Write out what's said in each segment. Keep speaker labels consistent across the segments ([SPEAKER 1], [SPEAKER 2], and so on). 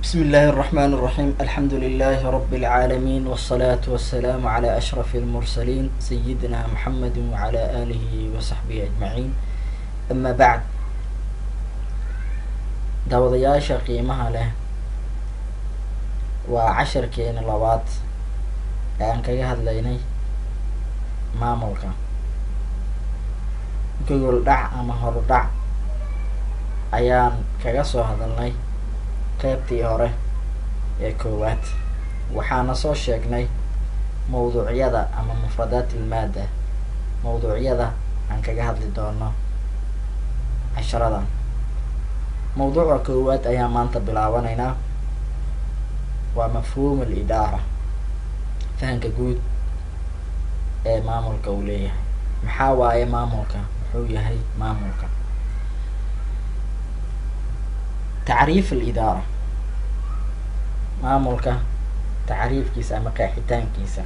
[SPEAKER 1] بسم الله الرحمن الرحيم. الحمد لله رب العالمين، والصلاة والسلام على أشرف المرسلين سيدنا محمد وعلى آله وصحبه أجمعين. أما بعد، daawadayaasha qiimaha leh, waa casharkeena labaad ee aan kaga hadlaynay maamulka. gogol dhac ama hordhac ayaan kaga soo hadalnay qaybtii hore ee koowaad. waxaana soo sheegnay mawduucyada ama mufradaat ilmaada, mawduucyada aan kaga hadli doono casharadan. mawduuca koowaad ayaan maanta bilaabanaynaa, waa mafhuum alidaara, fahanka guud ee maamulka uu leeyahay. maxaa waaye maamulka? muxuu yahay maamulka? tacriif alidaara, maamulka tacriifkiisa ama qeexitaankiisa.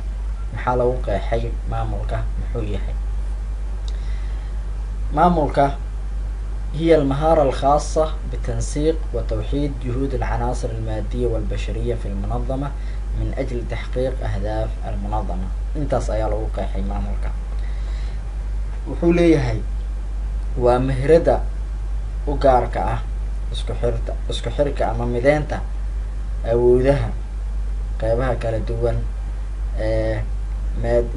[SPEAKER 1] maxaa lagu qeexay maamulka? muxuu yahay maamulka؟ هي المهارة الخاصة بتنسيق وتوحيد جهود العناصر المادية والبشرية في المنظمة من أجل تحقيق أهداف المنظمة. intaas ayaa lagu qeexay maamulka. wuxuu leeyahay waa meherada u gaarka ah isku xirka ama mideynta awoodaha qeybaha kala duwan ee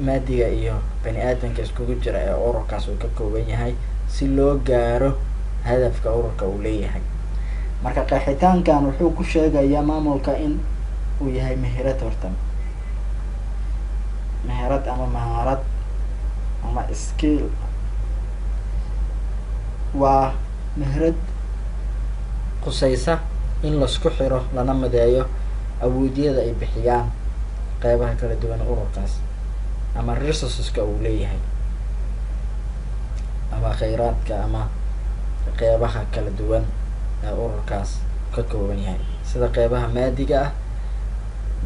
[SPEAKER 1] maadiga iyo bani aadamka iskugu jira ee ururkaas uu ka kooban yahay si loo gaaro hadafka ururka uu leeyahay. marka qeexitaankan wuxuu ku sheegayaa maamulka in uu yahay meherad, horta meherad ama mahaarad ama skill. waa meherad qusaysa in lasku xiro lana mideeyo awoodyada ay bixiyaan qeybaha kala duwan ururkaas ama resourceska uu leeyahay, ama kheyraadka ama qeybaha kala duwan ee ururkaas ka kooban yahay. sida qeybaha maadiga ah,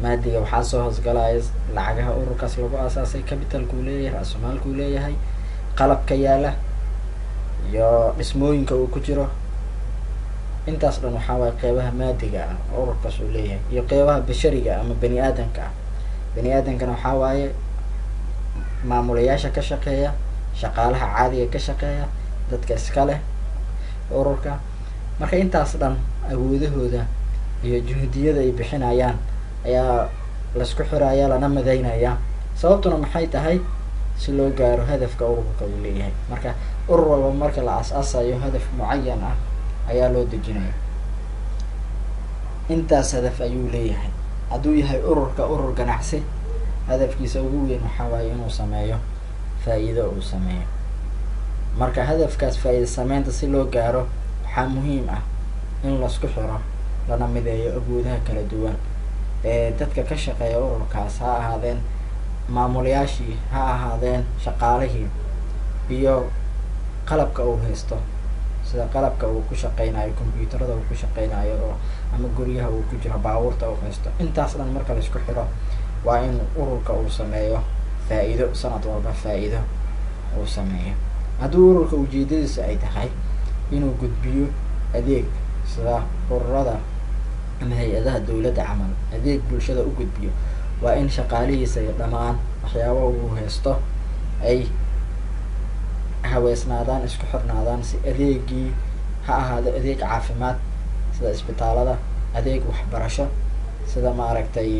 [SPEAKER 1] maadiga waxaa soo hoosgalaya lacagaha ururkaas lagu aasaasay, capitalka uu leeyahay, ra-sumaalka uu leeyahay, qalabka yaala iyo dhismooyinka uu ku jiro. intaas dhan waxaa waaye qeybaha maadiga ah oo ururkaas uu leeyahay. iyo qeybaha bashariga ama bani aadamka ah. bani aadamkana waxaa waaye maamulayaasha ka shaqeeya, shaqaalaha caadiga ka shaqeeya, dadka iska leh ururka. marka intaas dhan awoodahooda iyo juhdiyada ay bixinayaan ayaa laisku xiraya, lana mideynaya. sababtuna maxay tahay? si loo gaaro hadafka ururka uu leeyahay. marka urur walba marka la as-aasayo hadaf mucayan ah ayaa loo dejinaya. intaas hadaf ayuu leeyahay. hadduu yahay ururka urur ganacsi, hadafkiisa ugu weyn waxaa waaye inuu sameeyo faa-iido uu sameeyo. marka hadafkaas faa-iida sameynta si loo gaaro, waxaa muhiim ah in lasku xiro lana mideeyo awoodaha kala duwan ee dadka ka shaqeeya ururkaas, ha ahaadeen maamulayaashii, ha ahaadeen shaqaalihii, iyo qalabka uu haysto, sida qalabka uu ku shaqeynayo, computerada uu ku shaqeynayo, oo ama guryaha uu ku jiro, baabuurta uu haysto. intaas dhan marka laisku xiro waa in ururka uu sameeyo faa-iido, sanad walba faa-iido uu sameeyo. haddii ururka ujeedadiisa ay tahay inuu gudbiyo adeeg, sida ururada ama hay-adaha dawladda camal, adeeg bulshada u gudbiyo, waa in shaqaalihiisa iyo dhammaan waxyaaba uu haysto ay haweesnaadaan, isku xirnaadaan, si adeegii ha ahaado adeeg caafimaad sida isbitaalada, adeeg waxbarasho sida maaragtay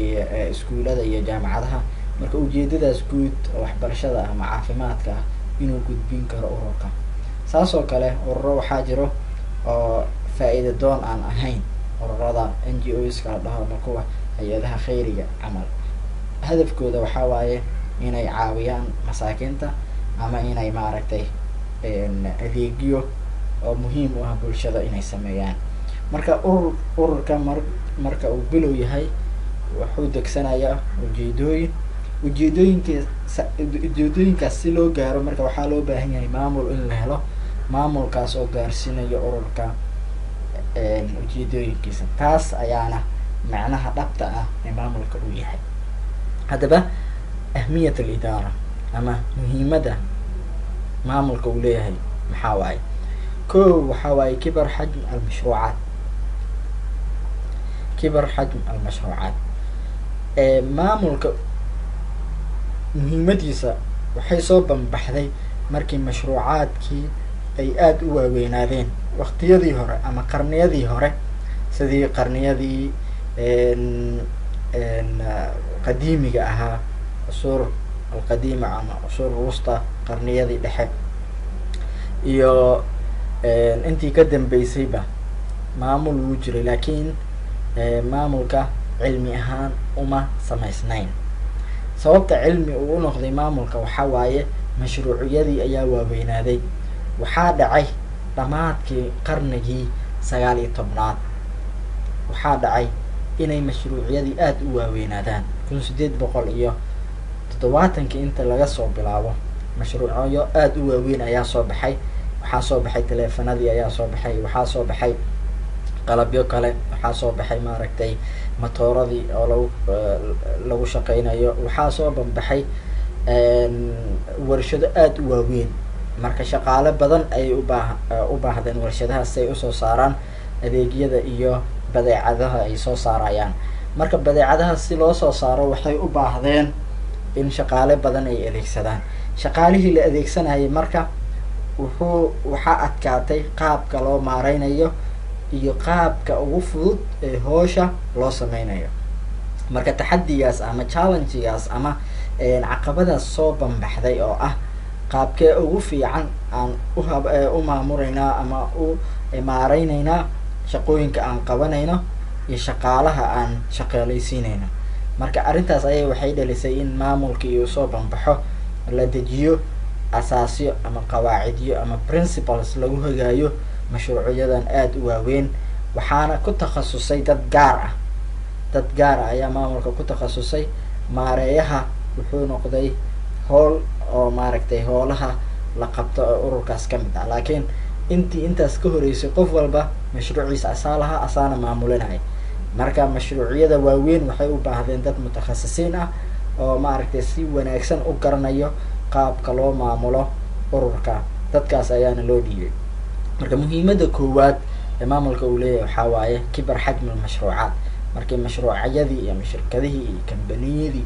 [SPEAKER 1] iskuulada iyo jaamacadaha. marka ujeedadaas guud oo waxbarashada ama caafimaadka ah inuu gudbin karo ururka. saas oo kale ururo waxaa jiro oo faa-iida doon aan ahayn, ururada NGOs-ka la dhaho, ama kuwa hay-adaha kheyriga camal. hadafkooda waxaa waaye inay caawiyaan masaakiinta, ama inay maaragtay adeegyo oo muhiim u ah bulshada inay sameeyaan. marka ururka marka uu bilow yahay wuxuu degsanayaa ujeedooyinkaas si loo gaaro. marka waxaa loo baahan yahay maamul in la helo, maamulkaas oo gaarsiinayo ururka ujeedooyinkiisa. taas ayaana macnaha dhabta ah ee maamulka uu yahay. haddaba ahmiyat alidaara ama muhiimada maamulka uu leeyahay maxaa waaye? waxaa waaye kibar xajm almashruucaat. kibar xajm almashruucaat. Maamulka muhiimadiisa waxay soo banbaxday markii mashruucaadkii ay aada u waaweynaadeen waqtiyadii hore ama qarniyadii hore, sidii qarniyadii qadiimiga ahaa, cusuur alqadiima ama cusuur wusta, qarniyadii dhexe iyo intii ka dambeysayba maamul wuu jiray, laakiin maamulka cilmi ahaan uma samaysnayn. sababta cilmi uu u noqday maamulka waxaa waaye mashruuciyadii ayaa waaweynaaday. waxaa dhacay dhamaadkii qarnigii 19 waxaa dhacay inay mashruuciyadii aada u waaweynaadaan. 1870 inta laga soo bilaabo mashruucyo aada u waaweyn ayaa soo baxay. waxaa soo baxay teleefanadii ayaa soo baxay, waxaa soo baxay qalabyo kale, waxaa soo baxay maaragtay matooradii oo lagu shaqeynayo, waxaa soo banbaxay warshado aada u waaweyn. marka shaqaale badan ayay u baahdeen warshadahaas si ay usoo saaraan adeegyada iyo badeecadaha ay soo saarayaan. marka badeecadahaas si loo soo saaro waxay u baahdeen in shaqaale badan ay adeegsadaan. shaqaalihii la adeegsanayay marka waxaa adkaatay qaabka loo maareynayo iyo qaabka ugu fudud ee hoosha loo sameynayo. marka taxadigaas ama challengegaas ama caqabadaas soo banbaxday oo ah qaabkee ugu fiican aan u maamureynaa ama u maareyneynaa shaqooyinka aan qabanayno iyo shaqaalaha aan shaqaaleysiineyno. marka arrintaas ayay waxay dhalisay in maamulkii uu soo banbaxo, la dejiyo asaasyo ama qawaacidyo ama principles lagu hagaayo mashruucyadan aada u waaweyn. waxaana ku takhasusay dad gaar ah ayaa maamulka ku takhasusay. maareeyaha wuxuu noqday howl oo maaragtay howlaha la qabto oo ururkaas ka mid ah, laakiin intaas ka horeysay qof walba mashruuciisa asaalaha asaana maamulinaya. marka mashruucyada waaweyn waxay u baahdeen dad mutakhasisiin ah oo maaragtay si wanaagsan u garanayo qaabka loo maamulo ururka. dadkaas ayaana loo dhiibay. marka muhiimada koowaad ee maamulka uu leeyahay waxaa waaye kibar xajm almashruucaat. markii mashruucyadii iyo shirkadihii iyo kambaniyadii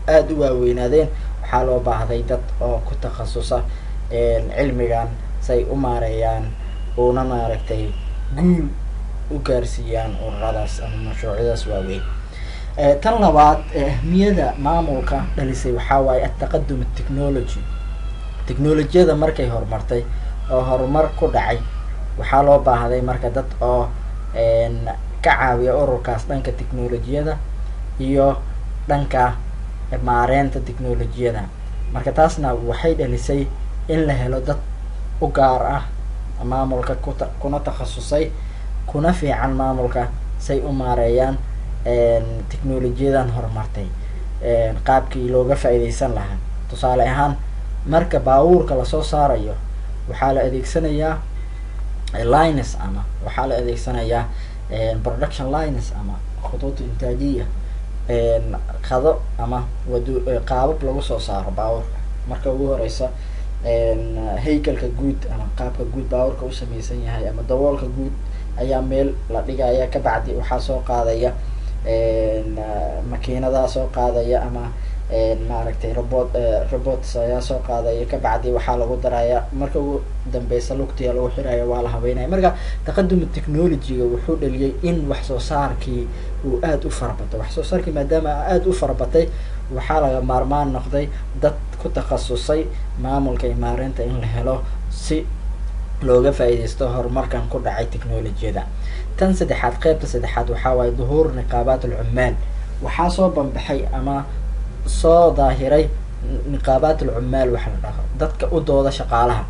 [SPEAKER 1] aada u waaweynaadeen, waxaa loo baahday dad oo ku takhasusa cilmigan say u maareeyaan una maaragtay guul u gaarsiiyaan ururadaas ama mashruucyadaas waaweyn. tan labaad ahmiyada maamulka dhalisay waxaa waaye ataqadum technology. technolojiyada markay horumartay oo horumar ku dhacay, waxaa loo baahday marka dad oo ka caawiya ururkaas dhanka technolojiyada iyo dhanka maareynta technolojiyada. marka taasna waxay dhalisay in la helo dad u gaar ah maamulka kuna takhasusay kuna fiican maamulka say u maareeyaan technolojiyadan horumartay qaabkii looga faa'iideysan lahaa. tusaale ahaan marka baabuurka lasoo saarayo waxaa la adeegsanayaa lines ama waxaa la adeegsanayaa production lines ama khuduud intaajiya, qado ama qaabab lagu soo saaro baabuurka. marka ugu horeysa haykalka guud ama qaabka guud baabuurka u samaysan yahay ama daboolka guud ayaa meel la dhigaya, kabacdi waxaa soo qaadaya makiinadaa soo qaadaya ama maaragtay robots ayaa soo qaadaya, kabacdi waxaa lagu daraya, marka ugu dambeysa lugtiya lagu xiraya, waa la habeynaya. marka taqadum technologyga wuxuu dhaliyay in wax soo saarkii uu aada u farabato. wax soo saarkii maadaama aada u farabatay, waxaa laga maarmaan noqday dad ku takhasusay maamulka iyo maareynta in la helo si looga faa'iideysto horumarkan ku dhacay technolojiyada. tan saddexaad, qaybta saddexaad waxaa waaye duhuur niqaabaat alcummaal. waxaa soo banbaxay ama soo daahiray niqaabaat alcummaal waxa la dhaho, dadka u dooda shaqaalaha.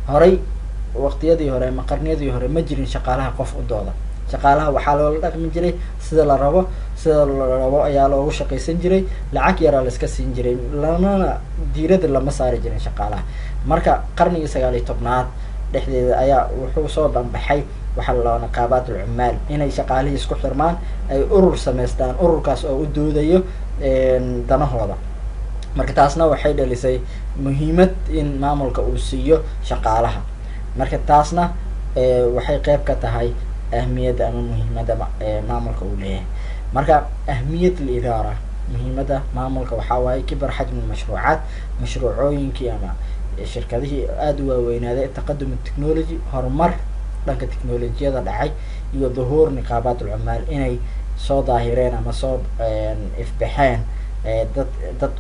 [SPEAKER 1] horey waqtiyadii hore ama qarniyadii hore ma jirin shaqaalaha qof u dooda. shaqaalaha waxaa loola dhaqmi jiray sida la rabo ayaa loogu shaqaysan jiray, lacag yaraa la iska siin jiray, diirada lama saari jirin shaqaalaha. marka qarnigii 19 dhexdeeda ayaa wuxuu soo banbaxay waxaa la dhahaa niqaabaat alcummaal, inay shaqaalihii isku xirmaan, ay urur samaystaan, ururkaas oo u doodayo danahooda. marka taasna waxay dhalisay muhiimad in maamulka uu siiyo shaqaalaha. marka taasna waxay qayb ka tahay ahmiyadda ama muhiimadda maamulka uu leeyahay. marka ahmiyat al-idaara muhiimadda maamulka waxaa waaye kibar xajmi mashruucaat, mashruucooyinkii ama shirkadihii aada u waaweynaaday, taqadum technology horumar dhanka technolojiyada dhacay, iyo dhuhuur niqaabaat ulcumaal inay soo daahireen ama soo ifbaxeen dad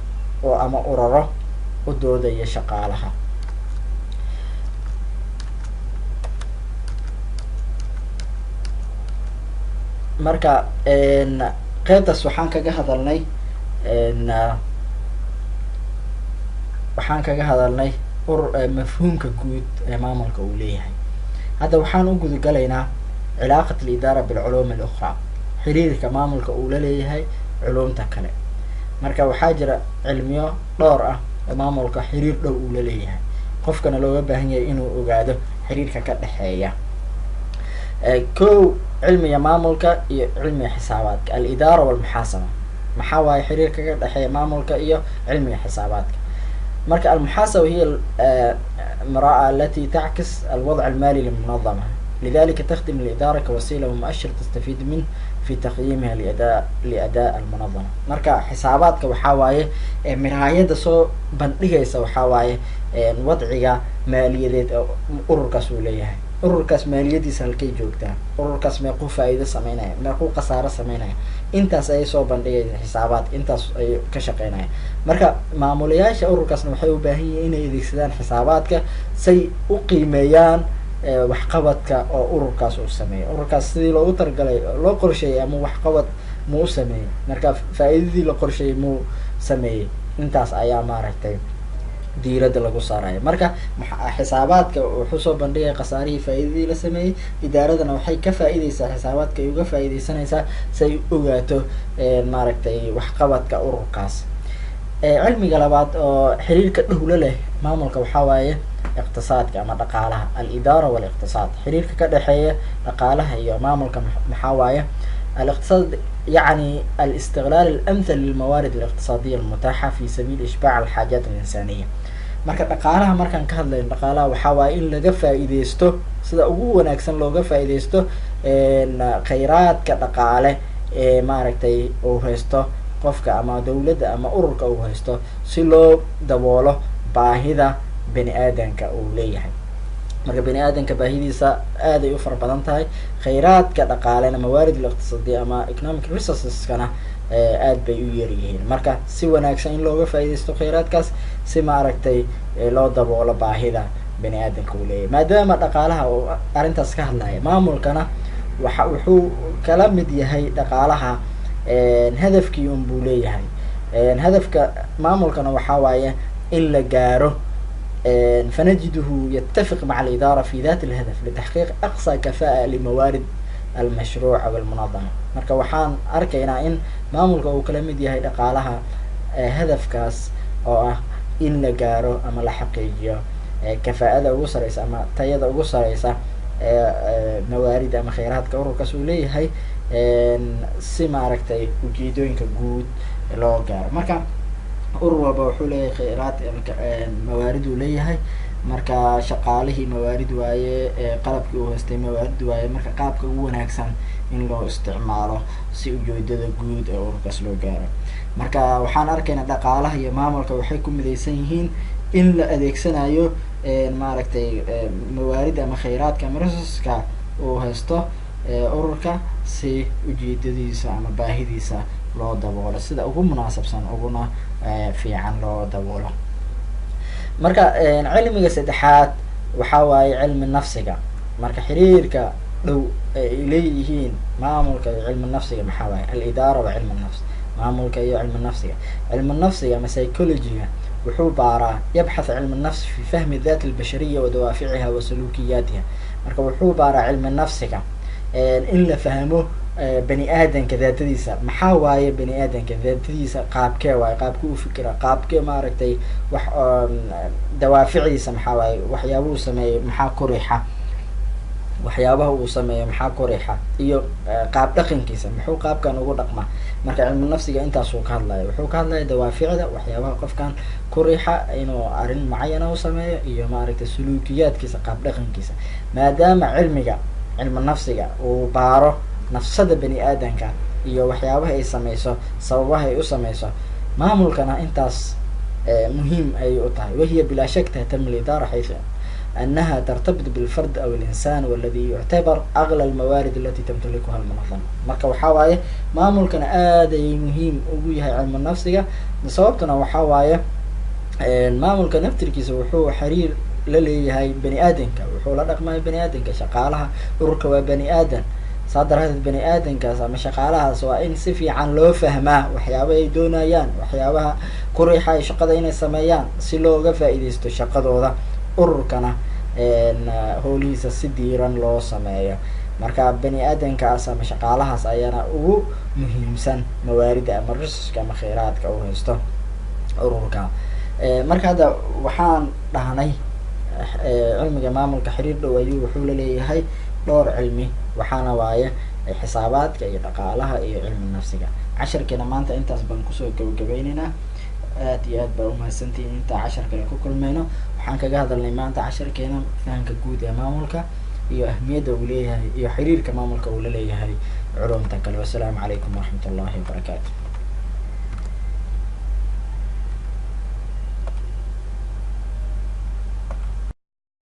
[SPEAKER 1] oo ama uraro u doodaya shaqaalaha. marka qeybtaas waxaan kaga hadalnay mafhuumka guud ee maamulka uu leeyahay. hadda waxaan u gudagalaynaa cilaaqat alidaara bilculuum alukhraa, xiriirka maamulka uu la leeyahay culumta kale. marka waxaa jira cilmiyo dhowr ah oo maamulka xiriir dhow uu la leeyahay, qofkana looga baahan yahay inuu ogaado xiriirka ka dhexeeya. kow, cilmiga maamulka iyo cilmiga xisaabaadka, alidaara walmuxaasaba. maxaa waaye xiriirka ka dhexeeya maamulka iyo cilmiga xisaabaadka. marka almuxaasaba hiya المراءة التي تعكس الوضع المالي للمنظمة، لذلك تخدم الإدارة كوسيلة ومؤشر تستفيد منه في تقييمها لأداء المنظمة. marka xisaabaadka waxaa waaye miraayada soo bandhigaysa waxaa waaye wadciga maaliyadeed ururkaas uu leeyahay. ururkaas maaliyadiisa halkay joogtaa, ururkaas meequu faa'iido sameynaya, meequu khasaaro sameynaya, intaas ayay soo bandhigaysa xisaabaadka, intaas ay ka shaqeynaya. marka maamulayaasha ururkaasna waxay u baahan yihiin inay adeegsadaan xisaabaadka say u qiimeeyaan waxqabadka oo ururkaas uu sameeyo. ururkaas sidii loogu talagalay loo qorsheeyay ama waxqabad muu u sameeyey, marka faa'iidadii la qorsheeyay muu sameeyey, intaas ayaa maaragtay diiradda lagu saaraya. marka xisaabaadka wuxuu soo bandhigaya khasaarihii faa'iidadii la sameeyey, idaaradana waxay ka faa'iideysaa xisaabaadka ay uga faa'iideysanaysaa say ogaato maaragtay waxqabadka ururkaas. cilmiga labaad oo xiriirka dhowla leh maamulka waxaa waaye iqtisaadka ama dhaqaalaha, alidaara waliqtisaad. xiriirka ka dhexeeya dhaqaalaha iyo maamulka maxaa waaye الاقتصاد يعني الاستغلال الأمثل للموارد الاقتصادية المتاحة في سبيل إشباع الحاجات الإنسانية. marka dhaqaalaha markaan ka hadlayno dhaqaalaha waxaa waaye in laga faa'iideysto sida ugu wanaagsan looga faa'iideysto khayraadka dhaqaale ee maaragtay uu haysto qofka ama dawladda ama ururka uu haysto si loo daboolo baahida bani aadanka uu leeyahay. marka bani aadanka baahidiisa aaday u fara badan tahay, khayraadka dhaqaalena mawaarid iqtisaadiya ama economic resourceskana aad bay u yar yihiin. marka si wanaagsan in looga faa'iideysto khayraadkaas si maaragtay loo daboolo baahida bani aadanka uu leeyahay. maadaama dhaqaalaha uu arrintaas ka hadlaya, maamulkana wuxuu kala mid yahay dhaqaalaha hadafkii un buu leeyahay. hadafka maamulkana waxaa waaye in la gaaro فنجده يتفق مع الإدارة في ذات الهدف لتحقيق أقصى كفاءة لموارد المشروع أو المنظمة. marka waxaan arkaynaa in maamulka uu kala mid yahay dhaqaalaha hadafkaas oo ah in la gaaro ama la xaqiijiyo kafaa'ada ugu sareysa ama tayada ugu sareysa mawaarida ama khayraadka ururkaas uu leeyahay si maaragtay ujeedooyinka guud loo gaaro. marka urur walba wuxuu leeyahay khayraad mawaarid uu leeyahay. marka shaqaalihii mawaarid waaye, qalabkii uu haystay mawaarid waaye. marka qaabka ugu wanaagsan in loo isticmaalo si ujeedada guud ee ururkaas loo gaaro. marka waxaan arkaynaa dhaqaalaha iyo maamulka waxay ku midaysan yihiin in la adeegsanayo maaragtay mawaarid ama khayraadka ama resourceska uu haysto ururka si ujeedadiisa ama baahidiisa loo daboolo sida ugu munaasabsan uguna fiican loo daboolo. marka cilmiga saddexaad waxaa waaye cilmi nafsiga. marka xiriirka dhow ay leeyihiin maamulka iyo cilmi nafsiga maxaa waaye alidaara wa cilmi nafs. maamulka iyo cilmi nafsiga, cilmi nafsiga ama psychology-ga wuxuu baaraa yabxath cilmi nafs fi fahmi dhat albashariya wa dawaaficiha wa sulukiyaatiha. marka wuxuu baaraa cilmi nafsiga in la fahmo bani aadanka daatadiisa. maxaa waaye bani aadanka daatadiisa qaabkee waaye, qaabkee u fikira, qaabkee maaragtay wax dawaaficiisa maxaa waaye, waxyaabaha uu sameeyo maxaa ku riixa, waxyaabaha uu sameeyo maxaa ku riixa, iyo qaab dhaqankiisa muxuu qaabkan ugu dhaqma. marka cilmi nafsiga intaasuu ka hadlaya, wuxuu ka hadlaya dawaaficda waxyaabaha qofkan ku riixa inuu arrin mucayana u sameeyo iyo maaragtay suluukiyaadkiisa qaab dhaqankiisa. maadaama cilmiga cilmi nafsiga uu baaro nafsada bani aadanka iyo waxyaabaha ay sameyso, sababaha ay u sameyso, maamulkana intaas muhiim ay u tahay. wahiya bilaa shak tahtam lidara xaysu أنها ترتبط بالفرد أو الإنسان والذي يعتبر أغلى الموارد التي تمتلكها المنظمة. marka waxaa waaye maamulkana aad ay muhiim ugu yahay cilmi nafsiga, sababtuna waxaa waaye maamulka naftirkiisa wuxuu xiriir la leeyahay bani aadanka, wuxuu la dhaqmaya bani aadanka, shaqaalaha ururka waa bani aadan, saa daraadeed bani aadankaas ama shaqaalahaas waa in si fiican loo fahmaa waxyaaba ay doonayaan, waxyaabaha ku riixaya shaqada inay sameeyaan si looga faa'iideysto shaqadooda, ururkana howlihiisa si diiran loo sameeyo. marka bani aadankaas ama shaqaalahaas ayaana ugu muhiimsan mawaarida ama resourceka ama kheyraadka u haysto ururka. marka hadda waxaan dhahnay cilmiga maamulka xiriir dhow ayuu wuxuu la leeyahay dhowr cilmi, waxaana waaye xisaabaadka iyo dhaqaalaha iyo cilmi nafsiga. casharkeena maanta intaas baan kusoo gabagabaynaynaa. aad iyo aad baa umahadsantihiin intaa cashar kale ku kulmayno. waxaan kaga hadalnay maanta casharkeena fahamka guud ee maamulka iyo ahmiyadda uu leeyahay iyo xiriirka maamulka uu la leeyahay culumta kale. wassalaamu calaykum waraxmat ullahi wabarakaatu.